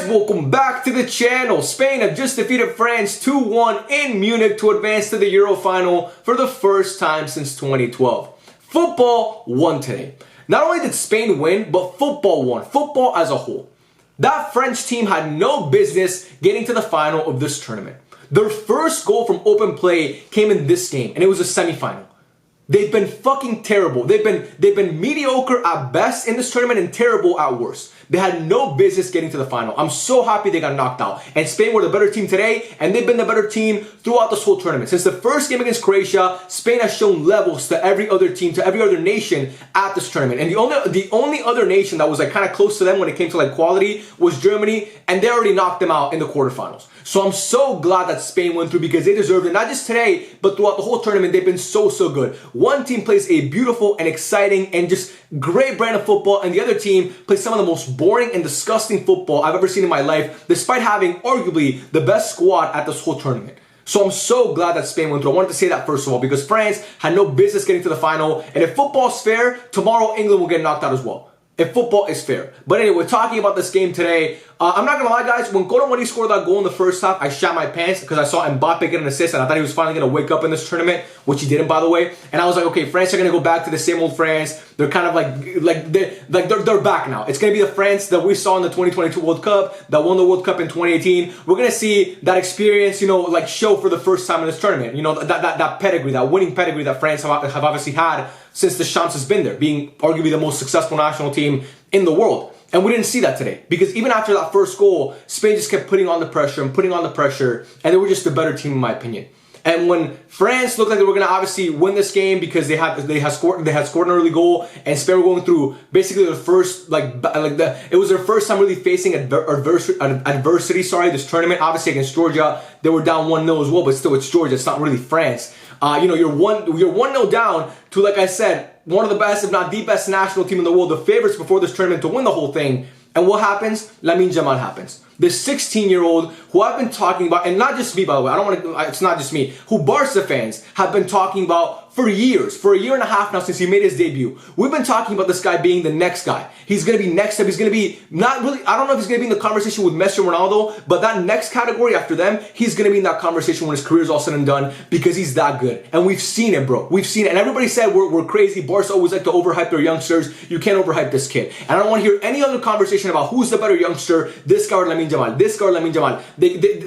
welcome back to the channel. Spain have just defeated France 2-1 in Munich to advance to the Euro final for the first time since 2012. Football won today. Not only did Spain win, but football won. Football as a whole. That French team had no business getting to the final of this tournament. Their first goal from open play came in this game, and it was a semi-final. They've been fucking terrible. They've been mediocre at best in this tournament and terrible at worst. They had no business getting to the final. I'm so happy they got knocked out. And Spain were the better team today, and they've been the better team throughout this whole tournament. Since the first game against Croatia, Spain has shown levels to every other team, to every other nation at this tournament. And the only other nation that was like kind of close to them when it came to like quality was Germany, and they already knocked them out in the quarterfinals. So I'm so glad that Spain went through because they deserved it. Not just today, but throughout the whole tournament, they've been so good. One team plays a beautiful and exciting and just great brand of football, and the other team plays some of the most boring and disgusting football I've ever seen in my life, despite having arguably the best squad at this whole tournament. So I'm so glad that Spain went through. I wanted to say that first of all because France had no business getting to the final, and if football's fair, tomorrow England will get knocked out as well. If football is fair. But anyway, we're talking about this game today. I'm not gonna lie, guys. When Kounde scored that goal in the first half, I shat my pants because I saw Mbappe get an assist and I thought he was finally gonna wake up in this tournament, which he didn't, by the way. And I was like, okay, France are gonna go back to the same old France. They're kind of they're back now. It's gonna be the France that we saw in the 2022 World Cup, that won the World Cup in 2018. We're gonna see that experience, show for the first time in this tournament. That pedigree, that winning pedigree that France have obviously had since the Champs has been there, being arguably the most successful national team in the world. And we didn't see that today because even after that first goal, Spain just kept putting on the pressure and putting on the pressure, and they were just a better team in my opinion. And when France looked like they were going to obviously win this game because they had scored an early goal, and Spain were going through basically their first it was their first time really facing adversity. This tournament, obviously against Georgia, they were down 1-0 as well, but still it's Georgia, it's not really France. You're 1-0 down to, like I said, one of the best, if not the best national team in the world, the favorites before this tournament to win the whole thing. And what happens? Lamine Yamal happens. This 16-year-old who I've been talking about, and not just me, by the way, it's not just me, who Barca fans have been talking about for years, for a year and a half now since he made his debut. We've been talking about this guy being the next guy. He's going to be next up. He's going to be not really, I don't know if he's going to be in the conversation with Messi or Ronaldo, but that next category after them, he's going to be in that conversation when his career is all said and done because he's that good. And we've seen it, bro. We've seen it. And everybody said we're crazy. Barca always like to overhype their youngsters. You can't overhype this kid. And I don't want to hear any other conversation about who's the better youngster, this guy or Lamine Yamal, this guy or Lamine Yamal.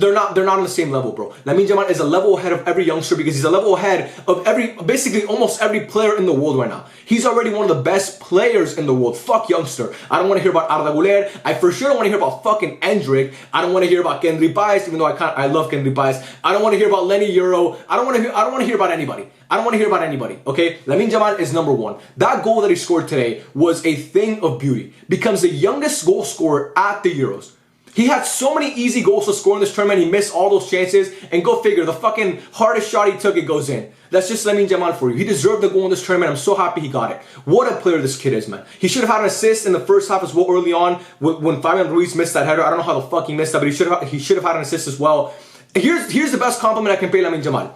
They're not on the same level, bro. Lamine Yamal is a level ahead of every youngster because he's a level ahead of basically almost every player in the world right now. He's already one of the best players in the world. Fuck youngster. I don't want to hear about Arda Güler. I for sure don't want to hear about fucking Endrick. I don't want to hear about Kendry Baez, even though I love Kendry Baez. I don't want to hear about Lenny Euro. I don't want to hear about anybody. I don't want to hear about anybody, okay? Lamine Yamal is number one. That goal that he scored today was a thing of beauty. Becomes the youngest goal scorer at the Euros. He had so many easy goals to score in this tournament. He missed all those chances. And go figure, the fucking hardest shot he took, it goes in. That's just Lamine Yamal for you. He deserved the goal in this tournament. I'm so happy he got it. What a player this kid is, man. He should have had an assist in the first half as well early on when Fabian Ruiz missed that header. I don't know how the fuck he missed that, but he should have had an assist as well. Here's the best compliment I can pay Lamine Yamal.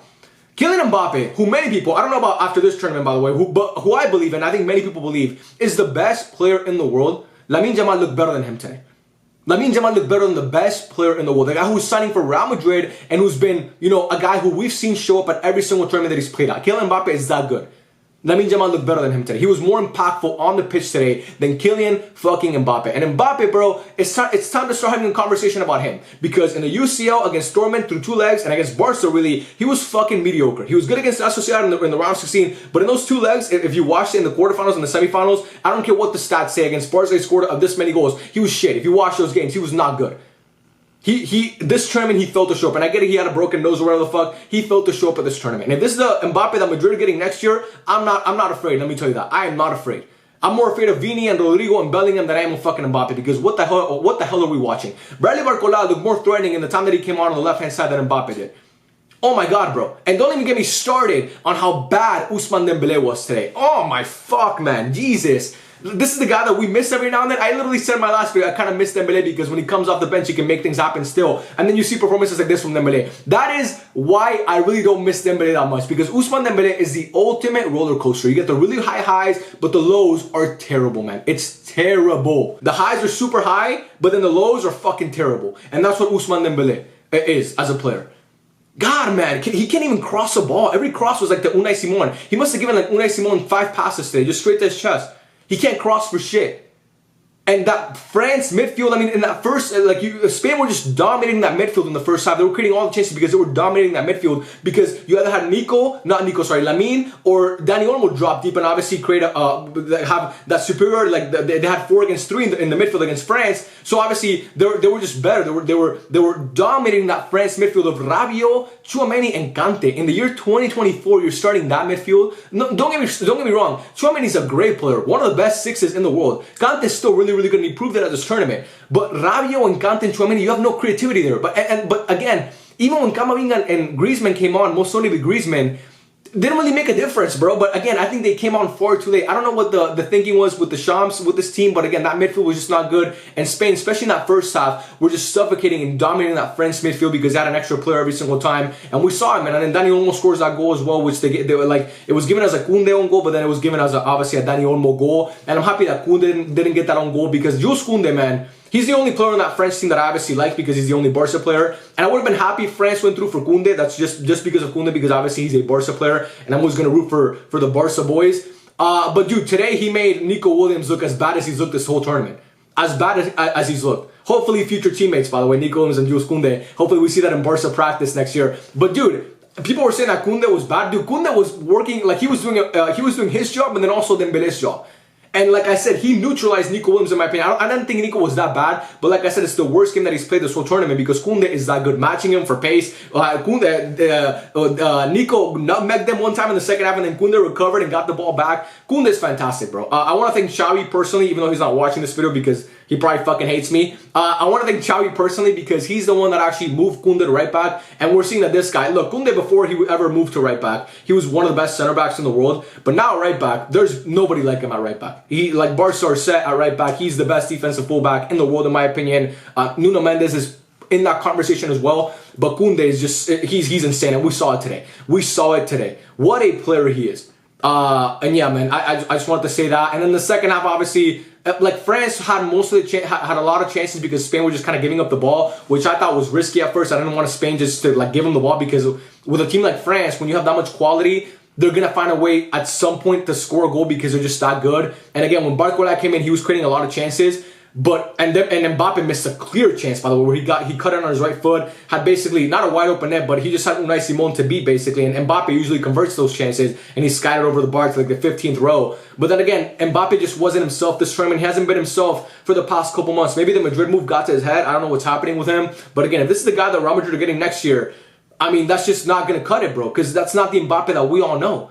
Kylian Mbappe, who many people, I don't know about after this tournament, by the way, who I believe, and I think many people believe, is the best player in the world. Lamine Yamal looked better than him today. Lamine Yamal looked better than the best player in the world. The guy who's signing for Real Madrid and who's been, a guy who we've seen show up at every single tournament that he's played at. Kylian Mbappe is that good. Lamine Yamal looked better than him today. He was more impactful on the pitch today than Kylian fucking Mbappe. And Mbappe, bro, it's time to start having a conversation about him. Because in the UCL against Dortmund through two legs and against Barca, really, he was fucking mediocre. He was good against Sociedad in the round of 16. But in those two legs, if you watched it in the quarterfinals and the semifinals, I don't care what the stats say. Against Barca, he scored this many goals. He was shit. If you watch those games, he was not good. This tournament, he failed to show up. And I get it, he had a broken nose or whatever the fuck. He failed to show up at this tournament. And if this is the Mbappe that Madrid are getting next year, I'm not afraid. Let me tell you that. I am not afraid. I'm more afraid of Vini and Rodrigo and Bellingham than I am of fucking Mbappe because what the hell are we watching? Bradley Barcola looked more threatening in the time that he came on the left-hand side than Mbappe did. Oh my god, bro. And don't even get me started on how bad Ousmane Dembele was today. Oh my fuck, man. Jesus. This is the guy that we miss every now and then. I literally said in my last video, I kind of miss Dembele because when he comes off the bench, he can make things happen still. And then you see performances like this from Dembele. That is why I really don't miss Dembele that much, because Ousmane Dembele is the ultimate roller coaster. You get the really high highs, but the lows are terrible, man. It's terrible. The highs are super high, but then the lows are fucking terrible. And that's what Ousmane Dembele is as a player. God, man, he can't even cross a ball. Every cross was like the Unai Simon. He must have given like Unai Simon 5 passes today, just straight to his chest. He can't cross for shit. And that France midfield, I mean, in that first, Spain were just dominating that midfield in the first half. They were creating all the chances because they were dominating that midfield, because you either had Lamine or Dani Olmo drop deep and obviously create have that superior, like they had 4 against 3 in the midfield against France. So obviously they were just better. They were dominating that France midfield of Rabiot, Tchouaméni, and Kounde. In the year 2024, you're starting that midfield. No, don't get me wrong. Tchouaméni's a great player, one of the best 6s in the world. Kounde is still really good, and he proved it at this tournament. But Rabiot and Kounde and Tchouaméni, you have no creativity there. But again, even when Camavinga and Griezmann came on, most notably Griezmann, didn't really make a difference, bro. But again, I think they came on far too late. I don't know what the thinking was with the Shams, with this team, but again, that midfield was just not good. And Spain, especially in that first half, were just suffocating and dominating that French midfield because they had an extra player every single time. And we saw it, man. And then Dani Olmo scores that goal as well, which they were like, it was given as a Kounde own goal, but then it was given as obviously a Dani Olmo goal. And I'm happy that Kounde didn't get that own goal, because Jules Kounde, man, he's the only player on that French team that I obviously like, because he's the only Barca player. And I would have been happy if France went through for Kounde. That's just because of Kounde, because obviously he's a Barca player, and I'm always going to root for the Barca boys. But dude, today he made Nico Williams look as bad as he's looked this whole tournament. As bad as he's looked. Hopefully future teammates, by the way, Nico Williams and Jules Kounde. Hopefully we see that in Barca practice next year. But dude, people were saying that Kounde was bad. Dude, Kounde was working, like he was doing his job and then also Dembele's job. And like I said, he neutralized Nico Williams in my opinion. I don't think Nico was that bad, but like I said, it's the worst game that he's played this whole tournament, because Kounde is that good, matching him for pace. Nico nutmegged them one time in the second half, and then Kounde recovered and got the ball back. Kounde is fantastic, bro. I want to thank Xavi personally, even though he's not watching this video because he probably fucking hates me. I want to thank Xavi personally, because he's the one that actually moved Kounde to right back. And we're seeing that this guy, look, Kounde before he ever moved to right back, he was one of the best center backs in the world. But now right back, there's nobody like him at right back. He, like Barca are set at right back. He's the best defensive fullback in the world, in my opinion. Nuno Mendes is in that conversation as well. But Kounde is just, he's insane. And we saw it today. We saw it today. What a player he is. And yeah, man, I just wanted to say that. And then the second half, obviously, like France had most of the had a lot of chances, because Spain were just kind of giving up the ball, which I thought was risky at first. I didn't want Spain just to like give them the ball, because with a team like France, when you have that much quality, they're gonna find a way at some point to score a goal, because they're just that good. And again, when Barcola came in, he was creating a lot of chances. But and Mbappe missed a clear chance, by the way, where he cut it on his right foot, had basically not a wide open net, but he just had Unai Simon to beat basically, and Mbappe usually converts those chances, and he scattered over the bar to like the 15th row. But then again, Mbappe just wasn't himself this tournament. He hasn't been himself for the past couple months. Maybe the Madrid move got to his head. I don't know what's happening with him. But again, if this is the guy that Real Madrid are getting next year, I mean, that's just not gonna cut it, bro, because that's not the Mbappe that we all know.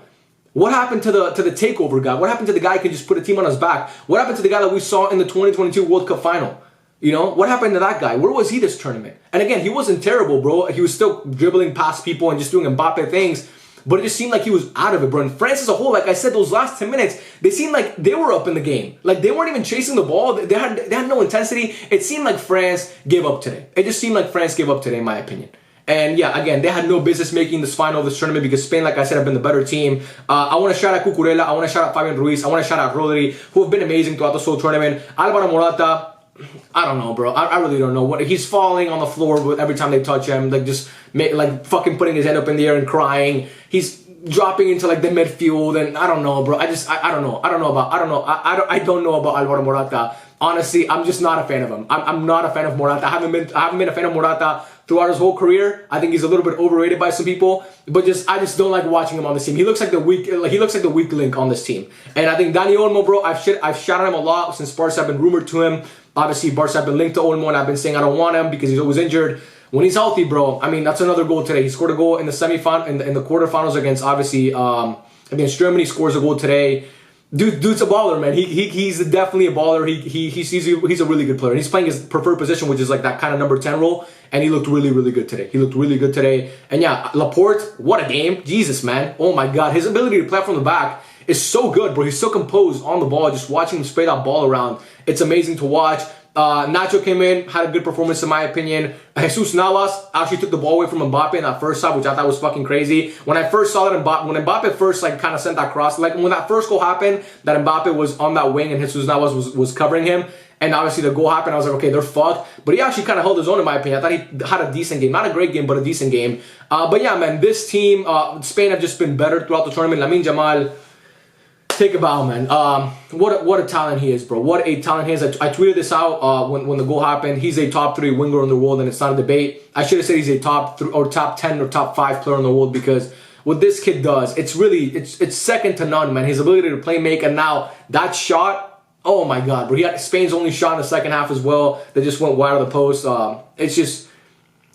What happened to the takeover guy? What happened to the guy who can just put a team on his back? What happened to the guy that we saw in the 2022 World Cup final? You know, what happened to that guy? Where was he this tournament? And again, he wasn't terrible, bro. He was still dribbling past people and just doing Mbappe things, but it just seemed like he was out of it, bro. And France as a whole, like I said, those last 10 minutes, they seemed like they were up in the game. Like they weren't even chasing the ball. They had no intensity. It seemed like France gave up today. It just seemed like France gave up today, in my opinion. And yeah, again, they had no business making this final of this tournament, because Spain, like I said, have been the better team. I want to shout out Cucurella. I want to shout out Fabian Ruiz. I want to shout out Rodri, who have been amazing throughout this whole tournament. Alvaro Morata, I don't know, bro. I really don't know what he's falling on the floor with every time they touch him, like just like fucking putting his head up in the air and crying. He's dropping into like the midfield, and I don't know, bro. I don't know about Alvaro Morata. Honestly, I'm just not a fan of him. I'm not a fan of Morata. I haven't been a fan of Morata throughout his whole career. I think he's a little bit overrated by some people, but I just don't like watching him on this team. He looks like the weak link on this team. And I think Dani Olmo, bro, I've shouted him a lot since Barca have been rumored to him. Obviously, Barca have been linked to Olmo, and I've been saying I don't want him because he's always injured. When he's healthy, bro, I mean, that's another goal today. He scored a goal in the semifinal, in the quarterfinals against, obviously, against Germany. Scores a goal today. Dude's a baller, man. He's definitely a baller. He's a really good player. He's playing his preferred position, which is like that kind of number 10 role, and he looked really good today. And yeah, Laporte, what a game. Jesus, man. Oh my God. His ability to play from the back is so good, bro. He's so composed on the ball. Just watching him spray that ball around, it's amazing to watch. Nacho came in, had a good performance in my opinion. Jesus Navas actually took the ball away from Mbappe in that first half, which I thought was fucking crazy. When I first saw that when Mbappe first like kind of sent that cross, like when that first goal happened, that Mbappe was on that wing and Jesus Navas was covering him, and obviously the goal happened, I was like, okay, they're fucked. But he actually kind of held his own in my opinion. I thought he had a decent game, not a great game, but a decent game. But yeah, man, this team, Spain have just been better throughout the tournament. Lamine Yamal, take a bow, man. What a talent he is, bro. What a talent he is. I tweeted this out when the goal happened. He's a top 3 winger in the world, and it's not a debate. I should have said he's a top 10 or top 5 player in the world, because what this kid does, it's second to none, man. His ability to play make, and now that shot, oh my God, bro. He had Spain's only shot in the second half as well that just went wide of the post.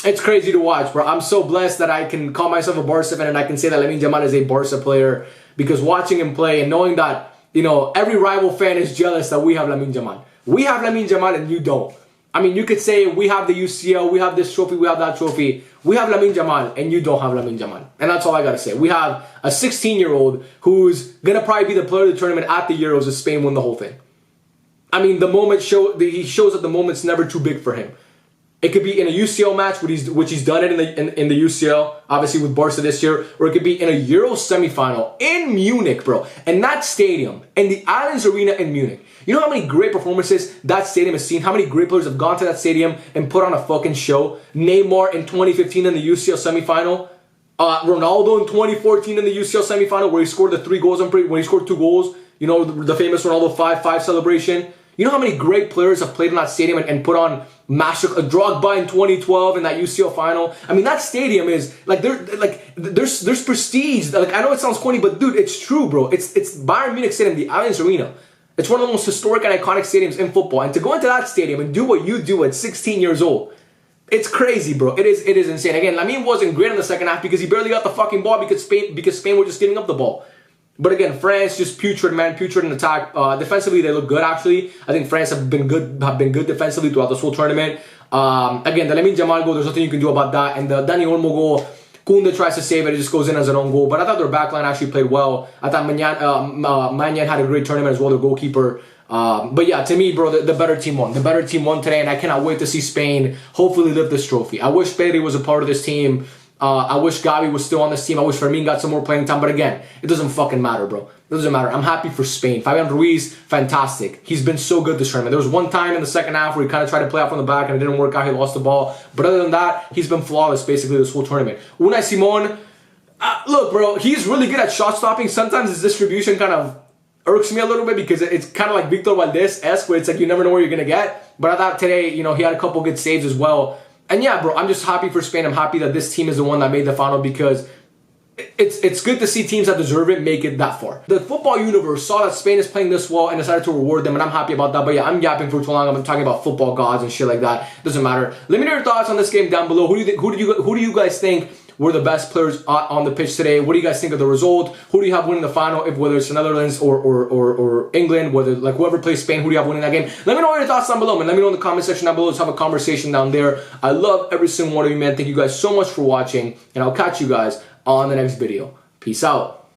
It's crazy to watch, bro. I'm so blessed that I can call myself a Barca fan and I can say that Lamine Yamal is a Barca player, because watching him play and knowing that, you know, every rival fan is jealous that we have Lamine Yamal. We have Lamine Yamal and you don't. I mean, you could say we have the UCL, we have this trophy, we have that trophy. We have Lamine Yamal and you don't have Lamine Yamal. And that's all I got to say. We have a 16-year-old who's going to probably be the player of the tournament at the Euros if Spain win the whole thing. I mean, he shows that the moment's never too big for him. It could be in a UCL match, which he's done it in the UCL, obviously with Barca this year, or it could be in a Euro semifinal in Munich, bro. And that stadium, and the Allianz Arena in Munich. You know how many great performances that stadium has seen? How many great players have gone to that stadium and put on a fucking show? Neymar in 2015 in the UCL semifinal. Ronaldo in 2014 in the UCL semifinal, where he scored the 3 goals, where he scored 2 goals. You know, the famous Ronaldo 5-5 celebration. You know how many great players have played in that stadium and put on master Drogba in 2012 in that UCL final? I mean, that stadium is there's prestige. Like, I know it sounds corny, but dude, it's true, bro. It's Bayern Munich Stadium, the Allianz Arena. It's one of the most historic and iconic stadiums in football. And to go into that stadium and do what you do at 16 years old, it's crazy, bro. It is insane. Again, Lamine wasn't great in the second half because he barely got the fucking ball because Spain were just giving up the ball. But again, France just putrid, man, putrid in attack. Defensively, they look good. Actually, I think France have been good defensively throughout this whole tournament. Again, the Lamine Yamal goal, there's nothing you can do about that. And the Dani Olmo goal, Kounde tries to save it, it just goes in as an own goal. But I thought their backline actually played well. I thought Magnan had a great tournament as well, their goalkeeper. But yeah, to me, bro, the better team won. The better team won today, and I cannot wait to see Spain hopefully lift this trophy. I wish Pedri was a part of this team. I wish Gavi was still on this team. I wish Fermin got some more playing time. But again, it doesn't fucking matter, bro. It doesn't matter. I'm happy for Spain. Fabian Ruiz, fantastic. He's been so good this tournament. There was one time in the second half where he kind of tried to play out from the back and it didn't work out. He lost the ball. But other than that, he's been flawless basically this whole tournament. Unai Simon, look, bro, he's really good at shot stopping. Sometimes his distribution kind of irks me a little bit because it's kind of like Victor Valdez-esque, where it's like you never know where you're going to get. But I thought today, you know, he had a couple good saves as well. And yeah, bro, I'm just happy for Spain. I'm happy that this team is the one that made the final, because it's good to see teams that deserve it make it that far. The football universe saw that Spain is playing this well and decided to reward them, and I'm happy about that. But yeah, I'm yapping for too long. I'm talking about football gods and shit like that. Doesn't matter. Let me know your thoughts on this game down below. Who do you guys think were the best players on the pitch today? What do you guys think of the result? Who do you have winning the final? If whether it's the Netherlands or England, whether like whoever plays Spain, who do you have winning that game? Let me know your thoughts down below, man. Let me know in the comment section down below. Let's have a conversation down there. I love every single one of you, man. Thank you guys so much for watching, and I'll catch you guys on the next video. Peace out.